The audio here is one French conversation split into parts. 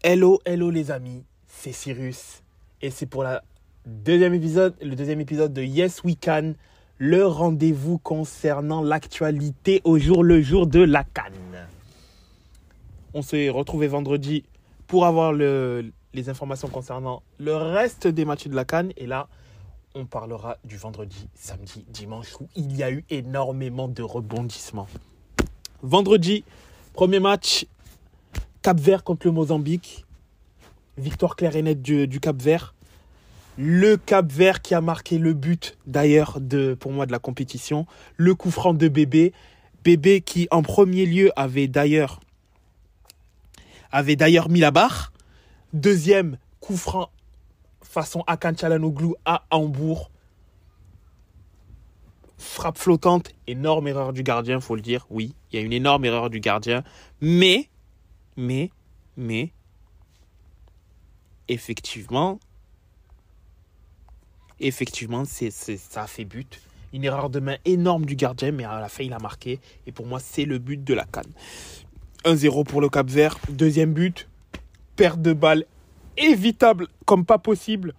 Hello, hello les amis, c'est Cyrus et c'est pour le deuxième épisode de Yes We Can, le rendez-vous concernant l'actualité au jour le jour de la CAN. On s'est retrouvés vendredi pour avoir les informations concernant le reste des matchs de la CAN et là, on parlera du vendredi, samedi, dimanche où il y a eu énormément de rebondissements. Vendredi, premier match, Cap-Vert contre le Mozambique. Victoire claire et nette du Cap-Vert. Le Cap-Vert qui a marqué le but d'ailleurs pour moi de la compétition. Le coup franc de Bébé. Bébé qui en premier lieu avait d'ailleurs mis la barre. Deuxième coup franc façon Hakan Çalhanoğlu à Hambourg. Frappe flottante, énorme erreur du gardien, faut le dire. Oui, il y a une énorme erreur du gardien. Mais, effectivement, ça a fait but. Une erreur de main énorme du gardien, mais à la fin, il a marqué. Et pour moi, c'est le but de la CAN. 1-0 pour le Cap-Vert. Deuxième but, perte de balle évitable comme pas possible.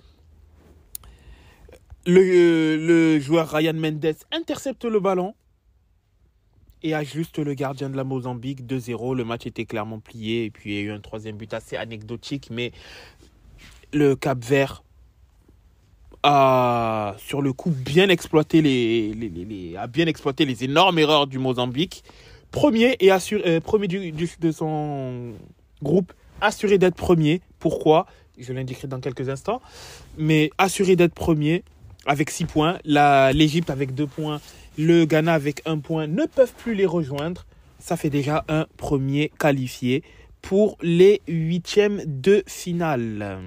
Le joueur Ryan Mendes intercepte le ballon et ajuste le gardien de la Mozambique. 2-0, le match était clairement plié. Et puis il y a eu un troisième but assez anecdotique, mais le Cap-Vert a, sur le coup, bien exploité les énormes erreurs du Mozambique. Premier de son groupe, assuré d'être premier. Pourquoi ? Je l'indiquerai dans quelques instants. Mais assuré d'être premier avec 6 points. L'Égypte avec 2 points. Le Ghana avec 1 point. Ne peuvent plus les rejoindre. Ça fait déjà un premier qualifié pour les 8e de finale.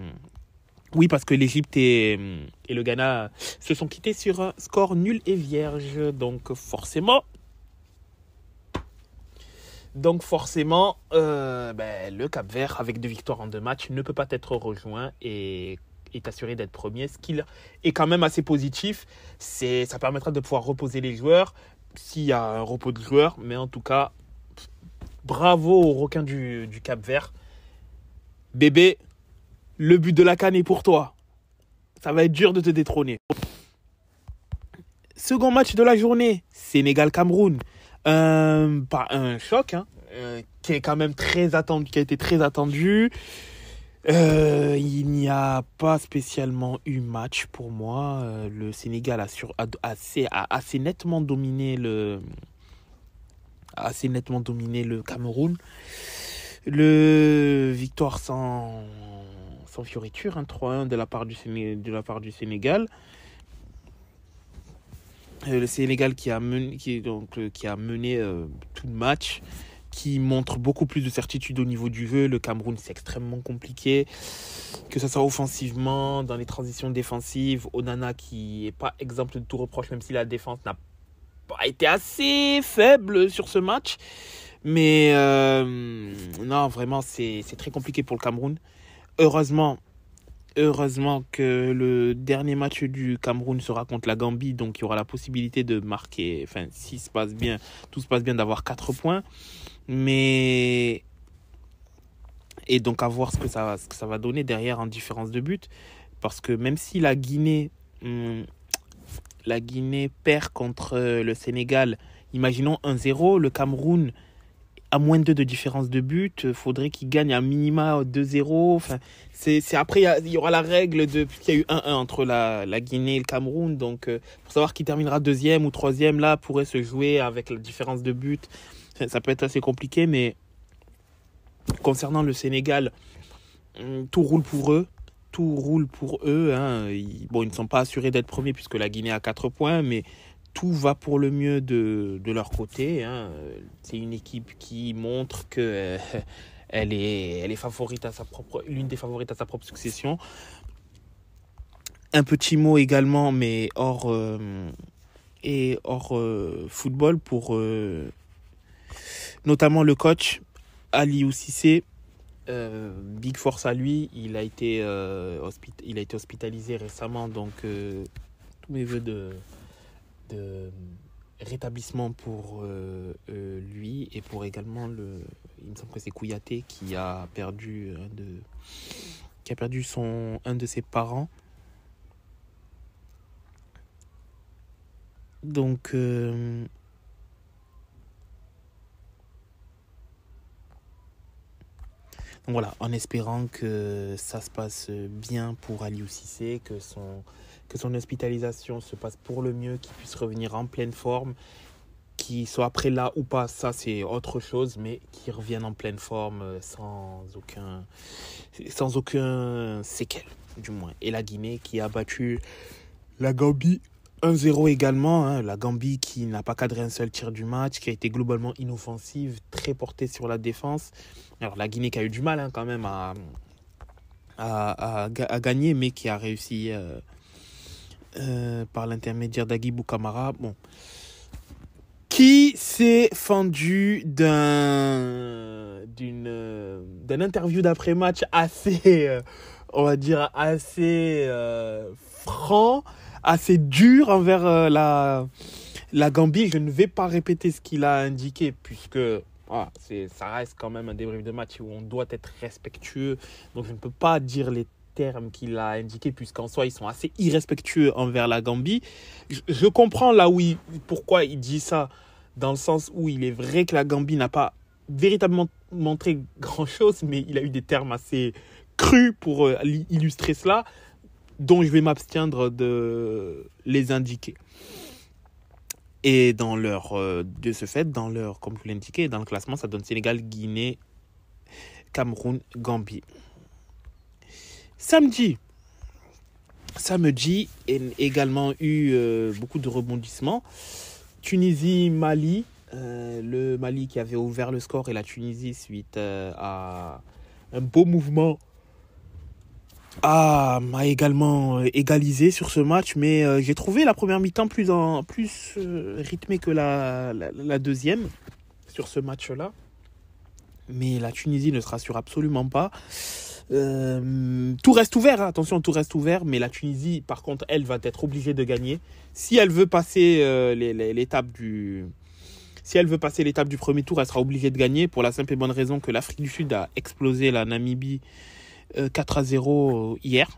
Oui, parce que l'Égypte et le Ghana se sont quittés sur un score nul et vierge. Donc forcément, le Cap-Vert, avec 2 victoires en 2 matchs, ne peut pas être rejoint et est assuré d'être premier. Ce qui est quand même assez positif. Ça permettra de pouvoir reposer les joueurs s'il y a un repos de joueurs. Mais en tout cas, bravo aux requins du Cap-Vert. Bébé, le but de la CAN est pour toi. Ça va être dur de te détrôner. Second match de la journée, Sénégal-Cameroun. Pas un choc, qui est quand même très attendu, qui a été très attendu. Il n'y a pas spécialement eu match pour moi. Le Sénégal a assez nettement dominé le Cameroun. Le victoire sans fioriture, 3-1 de la part du Sénégal. Le Sénégal qui a mené tout le match, qui montre beaucoup plus de certitude au niveau du jeu. Le Cameroun, c'est extrêmement compliqué, que ce soit offensivement, dans les transitions défensives. Onana qui n'est pas exemple de tout reproche, même si la défense n'a pas été assez faible sur ce match. Mais non, vraiment, c'est très compliqué pour le Cameroun. Heureusement que le dernier match du Cameroun sera contre la Gambie, donc il y aura la possibilité de marquer, si tout se passe bien, d'avoir 4 points. Et donc à voir ce que ça va donner derrière en différence de but, parce que même si la Guinée perd contre le Sénégal, imaginons 1-0, le Cameroun à moins de 2 de différence de but, faudrait qu'il gagne à minima 2-0. Après, il y aura la règle qu'il y a eu 1-1 entre la Guinée et le Cameroun. Donc, pour savoir qui terminera 2e ou 3e, là, pourrait se jouer avec la différence de but. Ça peut être assez compliqué, mais concernant le Sénégal, tout roule pour eux. Ils ne sont pas assurés d'être premiers puisque la Guinée a 4 points, mais tout va pour le mieux de leur côté. C'est une équipe qui montre que elle est favorite l'une des favorites à sa propre succession. Un petit mot également, mais hors football, pour notamment le coach Aliou Cissé. Big force à lui. Il a été hospitalisé récemment, donc tous mes voeux de rétablissement pour lui et pour également il me semble que c'est Kouyaté qui a perdu un de ses parents. Donc voilà, en espérant que ça se passe bien pour Aliou Cissé, que son hospitalisation se passe pour le mieux, qu'il puisse revenir en pleine forme, qu'il soit après là ou pas, ça c'est autre chose, mais qu'il revienne en pleine forme sans aucun séquelle, du moins. Et la Guinée qui a battu la Gambie 1-0 également, hein. La Gambie qui n'a pas cadré un seul tir du match, qui a été globalement inoffensive, très portée sur la défense. Alors la Guinée qui a eu du mal quand même à gagner, mais qui a réussi par l'intermédiaire d'Agibou Kamara. Bon. Qui s'est fendu d'un interview d'après-match assez, on va dire, assez franc, assez dur envers la Gambie. Je ne vais pas répéter ce qu'il a indiqué, puisque ça reste quand même un débrief de match où on doit être respectueux. Donc je ne peux pas dire les termes qu'il a indiqués, puisqu'en soi, ils sont assez irrespectueux envers la Gambie. Je comprends là pourquoi il dit ça, dans le sens où il est vrai que la Gambie n'a pas véritablement montré grand-chose, mais il a eu des termes assez crus pour illustrer cela, dont je vais m'abstiendre de les indiquer. Et de ce fait, comme je l'indiquais, dans le classement, ça donne Sénégal, Guinée, Cameroun, Gambie. Samedi, a également eu beaucoup de rebondissements. Tunisie, Mali, le Mali qui avait ouvert le score et la Tunisie suite à un beau mouvement a également égalisé sur ce match, mais j'ai trouvé la première mi-temps plus rythmée que la deuxième sur ce match-là. Mais la Tunisie ne se rassure absolument pas. Tout reste ouvert, hein. Attention, tout reste ouvert, mais la Tunisie, par contre, elle va être obligée de gagner. Si elle veut passer l'étape du premier tour, elle sera obligée de gagner pour la simple et bonne raison que l'Afrique du Sud a explosé la Namibie 4-0 hier.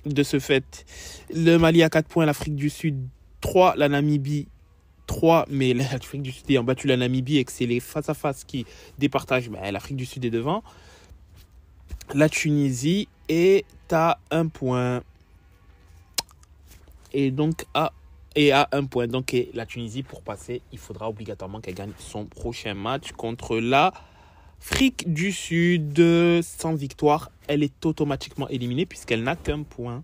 De ce fait, le Mali a 4 points, l'Afrique du Sud 3, la Namibie 3, mais l'Afrique du Sud ayant battu la Namibie et que c'est les face-à-face qui départagent, l'Afrique du Sud est devant. La Tunisie est à 1 point. Et donc à 1 point. Donc la Tunisie, pour passer, il faudra obligatoirement qu'elle gagne son prochain match contre l'Afrique du Sud. Sans victoire, elle est automatiquement éliminée puisqu'elle n'a qu'un point.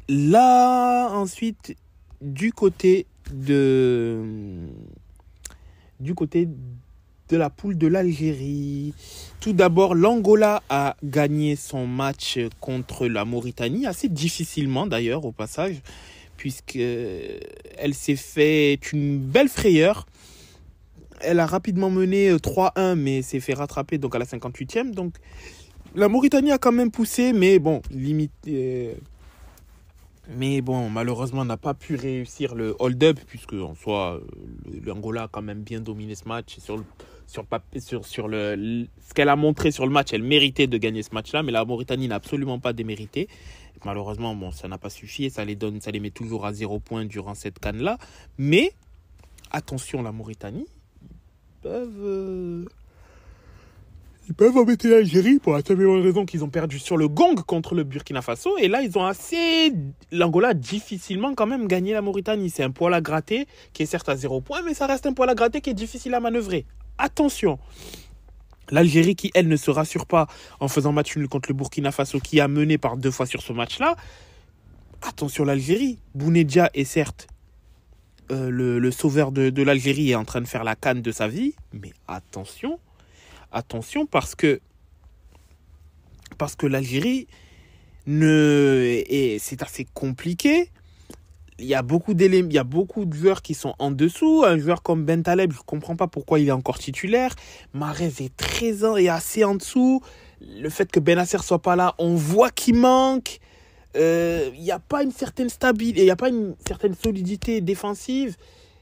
Là, ensuite, du côté de la poule de l'Algérie. Tout d'abord, l'Angola a gagné son match contre la Mauritanie, assez difficilement d'ailleurs au passage, puisqu'elle s'est fait une belle frayeur. Elle a rapidement mené 3-1, mais s'est fait rattraper donc à la 58e. Donc la Mauritanie a quand même poussé, mais bon, malheureusement, on n'a pas pu réussir le hold-up, puisque en soi, l'Angola a quand même bien dominé ce match. Ce qu'elle a montré sur le match, elle méritait de gagner ce match-là, mais la Mauritanie n'a absolument pas démérité. Malheureusement, ça n'a pas suffi et ça les met toujours à 0 points durant cette CAN-là. Mais, attention, la Mauritanie, ils peuvent embêter l'Algérie pour la simple raison qu'ils ont perdu sur le gong contre le Burkina Faso. Et là, l'Angola a difficilement quand même gagné la Mauritanie. C'est un poil à gratter qui est certes à 0 points, mais ça reste un poil à gratter qui est difficile à manœuvrer. Attention, l'Algérie qui, elle, ne se rassure pas en faisant match nul contre le Burkina Faso, qui a mené par 2 fois sur ce match-là. Attention l'Algérie. Bounedjah est certes le sauveur de l'Algérie est en train de faire la CAN de sa vie, mais attention parce que l'Algérie c'est assez compliqué. Il y a beaucoup de joueurs qui sont en dessous. Un joueur comme Bentaleb, je ne comprends pas pourquoi il est encore titulaire. Mahrez est assez en dessous. Le fait que Benasser soit pas là, on voit qu'il manque. Il n'y a pas une certaine stabilité, il n'y a pas une certaine solidité défensive.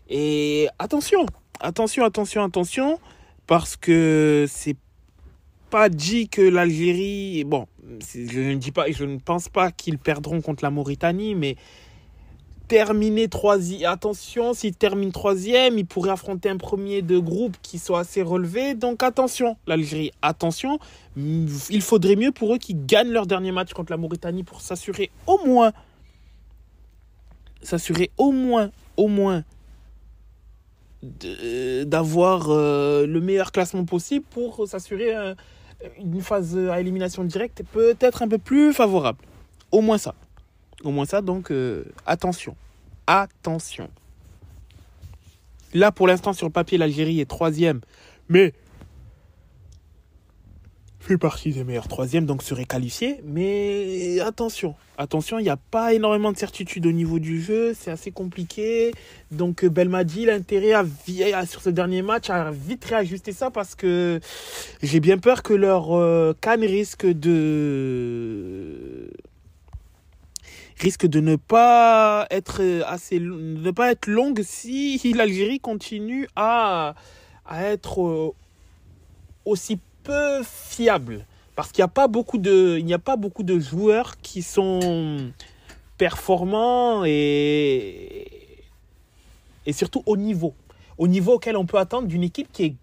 Et attention. parce que c'est pas dit que l'Algérie... Bon, je ne pense pas qu'ils perdront contre la Mauritanie, mais terminer troisième... Attention, s'ils terminent troisième, ils pourraient affronter un premier de groupe qui soit assez relevé. Donc attention, l'Algérie, attention. Il faudrait mieux pour eux qu'ils gagnent leur dernier match contre la Mauritanie pour s'assurer au moins d'avoir le meilleur classement possible pour s'assurer une phase à élimination directe peut-être un peu plus favorable. Au moins ça, donc attention. Là, pour l'instant, sur le papier, l'Algérie est troisième, mais fait partie des meilleurs troisièmes, donc serait qualifié. Mais attention, il n'y a pas énormément de certitude au niveau du jeu, c'est assez compliqué. Donc Belmadi, l'intérêt sur ce dernier match à vite réajuster ça parce que j'ai bien peur que leur CAN risque de ne pas être longue si l'Algérie continue à être aussi peu fiable, parce qu'il n'y a pas beaucoup de joueurs qui sont performants et surtout au niveau auquel on peut attendre d'une équipe qui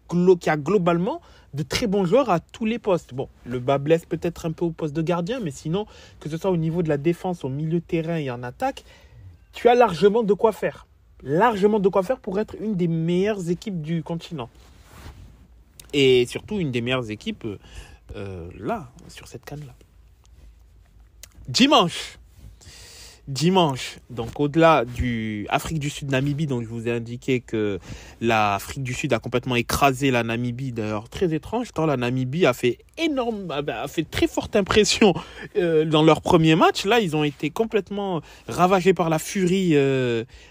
a globalement de très bons joueurs à tous les postes. Bon, le bas blesse peut-être un peu au poste de gardien, mais sinon, que ce soit au niveau de la défense, au milieu de terrain et en attaque, tu as largement de quoi faire pour être une des meilleures équipes du continent. Et surtout une des meilleures équipes là, sur cette CAN-là. Dimanche, donc au-delà du Afrique du Sud-Namibie, dont je vous ai indiqué que l'Afrique du Sud a complètement écrasé la Namibie, d'ailleurs très étrange, tant la Namibie a fait très forte impression dans leur premier match. Là, ils ont été complètement ravagés par la furie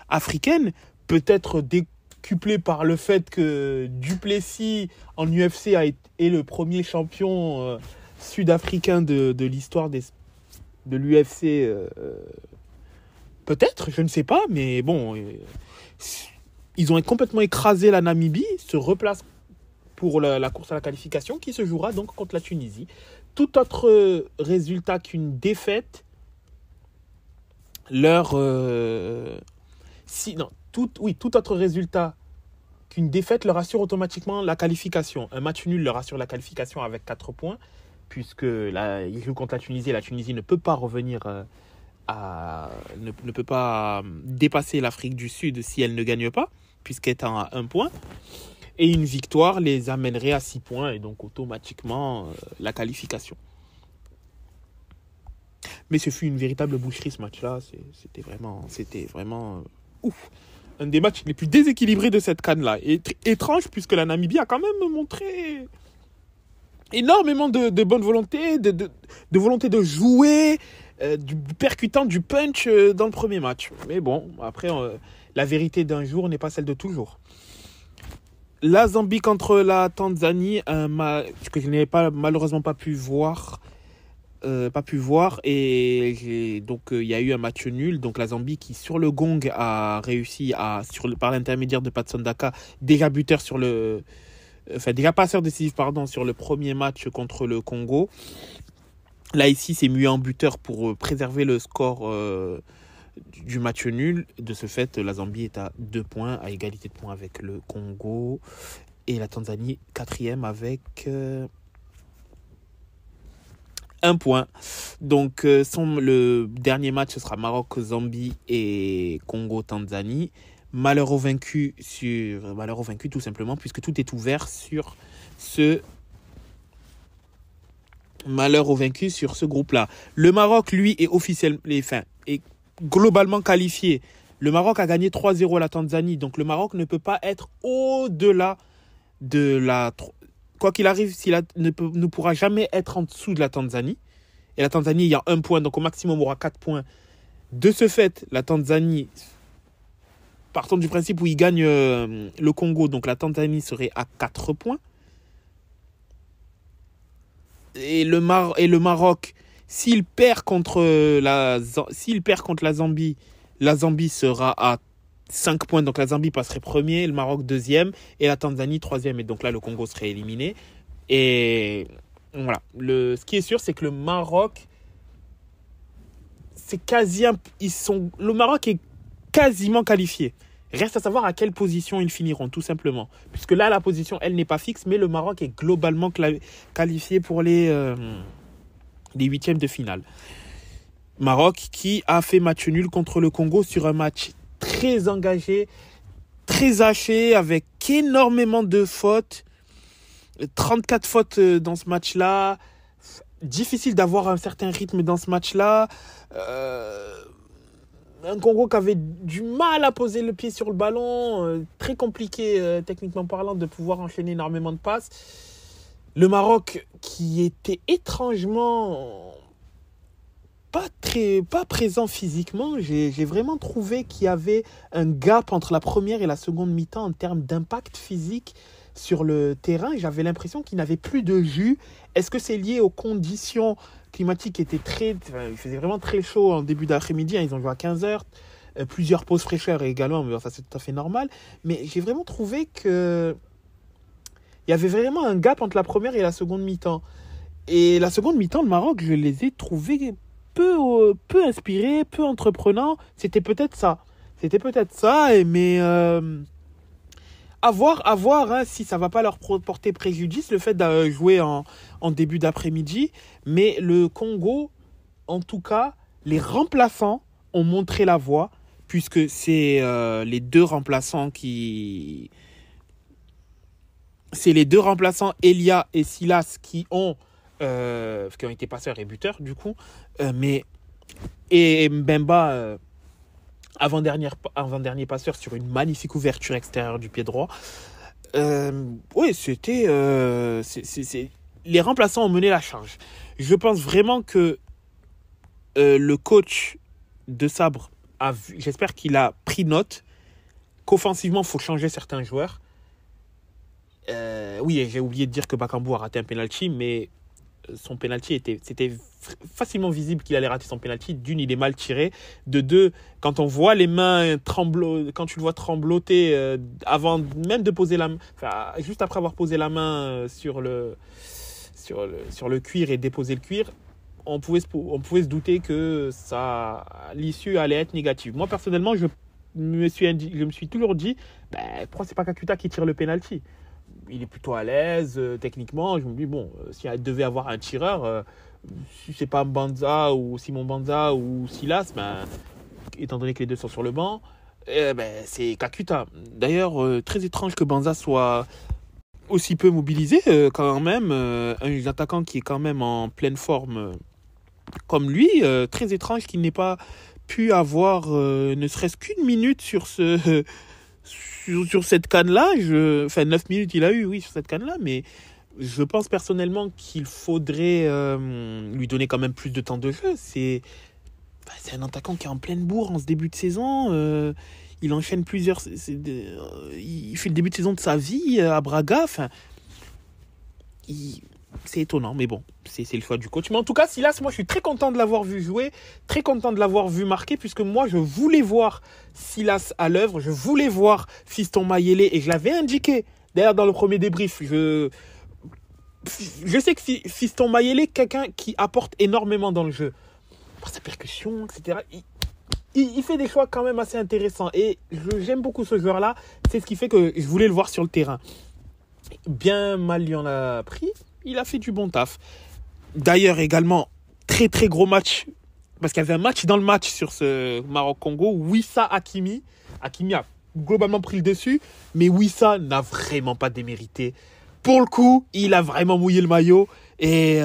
africaine, peut-être décuplé par le fait que Duplessis en UFC est le premier champion sud-africain de l'histoire de l'UFC. Peut-être, je ne sais pas, mais bon, ils ont complètement écrasé la Namibie, se replacent pour la course à la qualification qui se jouera donc contre la Tunisie. Tout autre résultat qu'une défaite tout autre résultat qu'une défaite leur assure automatiquement la qualification. Un match nul leur assure la qualification avec 4 points, puisque là, ils jouent contre la Tunisie et la Tunisie ne peut pas revenir ne peut pas dépasser l'Afrique du Sud si elle ne gagne pas, puisqu'elle est à 1 point. Et une victoire les amènerait à 6 points et donc automatiquement la qualification. Mais ce fut une véritable boucherie ce match-là. C'était vraiment ouf. Un des matchs les plus déséquilibrés de cette CAN-là. Et étrange puisque la Namibie a quand même montré énormément de bonne volonté, de volonté de jouer, du percutant, du punch dans le premier match. Mais bon, après, la vérité d'un jour n'est pas celle de toujours. La Zambie contre la Tanzanie, un match que je n'ai malheureusement pas pu voir. Et donc il y a eu un match nul. Donc la Zambie qui sur le gong a réussi par l'intermédiaire de Patson Daka, déjà passeur décisif sur le premier match contre le Congo. Là ici c'est mué en buteur pour préserver le score du match nul. De ce fait, la Zambie est à 2 points, à égalité de points avec le Congo, et la Tanzanie 4e avec 1 point. Donc le dernier match, ce sera Maroc-Zambie et Congo-Tanzanie. Malheureux vaincu tout simplement, puisque tout est ouvert sur ce groupe-là. Le Maroc, lui, est globalement qualifié. Le Maroc a gagné 3-0 à la Tanzanie, donc le Maroc ne peut pas être au-delà de la... Quoi qu'il arrive, ne pourra jamais être en dessous de la Tanzanie. Et la Tanzanie, il y a 1 point, donc au maximum, aura 4 points. De ce fait, la Tanzanie, partant du principe où il gagne le Congo, donc la Tanzanie serait à 4 points. Et le Maroc, s'il perd contre la Zambie, la Zambie sera à 5 points, donc la Zambie passerait premier, le Maroc deuxième et la Tanzanie troisième. Et donc là, le Congo serait éliminé. Et voilà. Ce qui est sûr, c'est que le Maroc, le Maroc est quasiment qualifié. Reste à savoir à quelle position ils finiront, tout simplement. Puisque là, la position, elle n'est pas fixe, mais le Maroc est globalement qualifié pour les huitièmes de finale. Maroc qui a fait match nul contre le Congo sur un match très engagé, très haché, avec énormément de fautes. 34 fautes dans ce match-là. Difficile d'avoir un certain rythme dans ce match-là. Un Congo qui avait du mal à poser le pied sur le ballon. Très compliqué, techniquement parlant, de pouvoir enchaîner énormément de passes. Le Maroc qui était étrangement pas présent physiquement. J'ai vraiment trouvé qu'il y avait un gap entre la première et la seconde mi-temps en termes d'impact physique sur le terrain. J'avais l'impression qu'il n'avait plus de jus. Est-ce que c'est lié aux conditions climatiques qui étaient il faisait vraiment très chaud en début d'après-midi, ils ont joué à 15h, plusieurs pauses fraîcheurs également, mais ça c'est tout à fait normal. Mais j'ai vraiment trouvé que il y avait vraiment un gap entre la première et la seconde mi-temps. Et la seconde mi-temps, le Maroc, je les ai trouvés peu inspirés, peu entreprenants. C'était peut-être ça. Mais à voir hein, si ça ne va pas leur porter préjudice, le fait de jouer en début d'après-midi. Mais le Congo, en tout cas, les remplaçants ont montré la voie, puisque c'est les deux remplaçants Elia et Silas qui ont été passeurs et buteurs du coup, et Mbemba avant-dernier passeur sur une magnifique ouverture extérieure du pied droit. Oui, les remplaçants ont mené la charge. Je pense vraiment que le coach de Sabre j'espère qu'il a pris note qu'offensivement il faut changer certains joueurs. Oui, j'ai oublié de dire que Bakambu a raté un penalty, mais son penalty c'était facilement visible qu'il allait rater son penalty. D'une, il est mal tiré. De deux, quand on voit les mains quand tu le vois trembloter avant même de poser la main, juste après avoir posé la main sur le cuir et déposé le cuir, on pouvait se douter que l'issue allait être négative. Moi personnellement, je me suis toujours dit, pourquoi c'est pas Kakuta qui tire le penalty? Il est plutôt à l'aise techniquement. Je me dis, bon, s'il devait avoir un tireur, si c'est pas Banza ou Simon Banza ou Silas, étant donné que les deux sont sur le banc, c'est Kakuta. D'ailleurs, très étrange que Banza soit aussi peu mobilisé quand même. Un attaquant qui est quand même en pleine forme comme lui. Très étrange qu'il n'ait pas pu avoir ne serait-ce qu'une minute sur cette canne-là. 9 minutes il a eu, oui, sur cette canne-là, mais je pense personnellement qu'il faudrait lui donner quand même plus de temps de jeu. C'est un attaquant qui est en pleine bourre en ce début de saison. Il enchaîne il fait le début de saison de sa vie à Braga. C'est étonnant, mais bon, c'est le choix du coach. Mais en tout cas, Silas, moi je suis très content de l'avoir vu jouer, très content de l'avoir vu marquer, puisque moi je voulais voir Silas à l'œuvre, je voulais voir Fiston Mayele, et je l'avais indiqué d'ailleurs dans le premier débrief. Je sais que Fiston Mayele est quelqu'un qui apporte énormément dans le jeu, par sa percussion, etc. Il fait des choix quand même assez intéressants, et j'aime beaucoup ce joueur-là. C'est ce qui fait que je voulais le voir sur le terrain. Bien mal, il en a pris. Il a fait du bon taf. D'ailleurs, également, très très gros match. Parce qu'il y avait un match dans le match sur ce Maroc-Congo. Wissa Hakimi. Hakimi a globalement pris le dessus. Mais Wissa n'a vraiment pas démérité. Pour le coup, il a vraiment mouillé le maillot. Et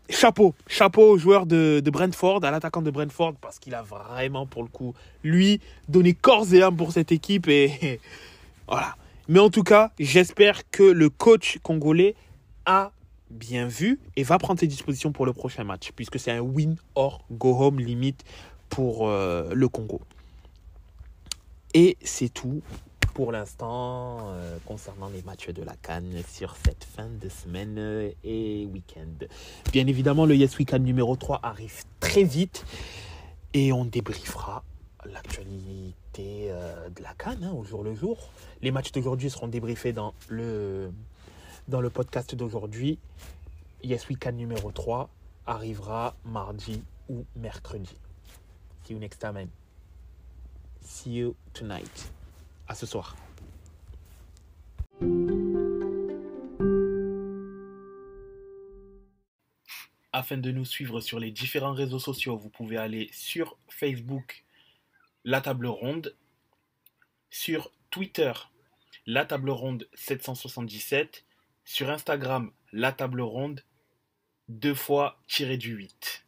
chapeau au joueur de Brentford, à l'attaquant de Brentford. Parce qu'il a vraiment, pour le coup, lui, donné corps et âme pour cette équipe. Et voilà. Mais en tout cas, j'espère que le coach congolais a bien vu et va prendre ses dispositions pour le prochain match, puisque c'est un win or go home limite pour le Congo. Et c'est tout pour l'instant concernant les matchs de la CAN sur cette fin de semaine et week-end. Bien évidemment, le Yes Weekend numéro 3 arrive très vite et on débriefera l'actualité de la CAN au jour le jour. Les matchs d'aujourd'hui seront débriefés dans le podcast d'aujourd'hui. Yes Weekend numéro 3 arrivera mardi ou mercredi. See you next time, man. See you tonight. À ce soir. Afin de nous suivre sur les différents réseaux sociaux, vous pouvez aller sur Facebook, La Table Ronde, sur Twitter, La Table Ronde 777, sur Instagram, La Table Ronde, 2 fois tiré du 8.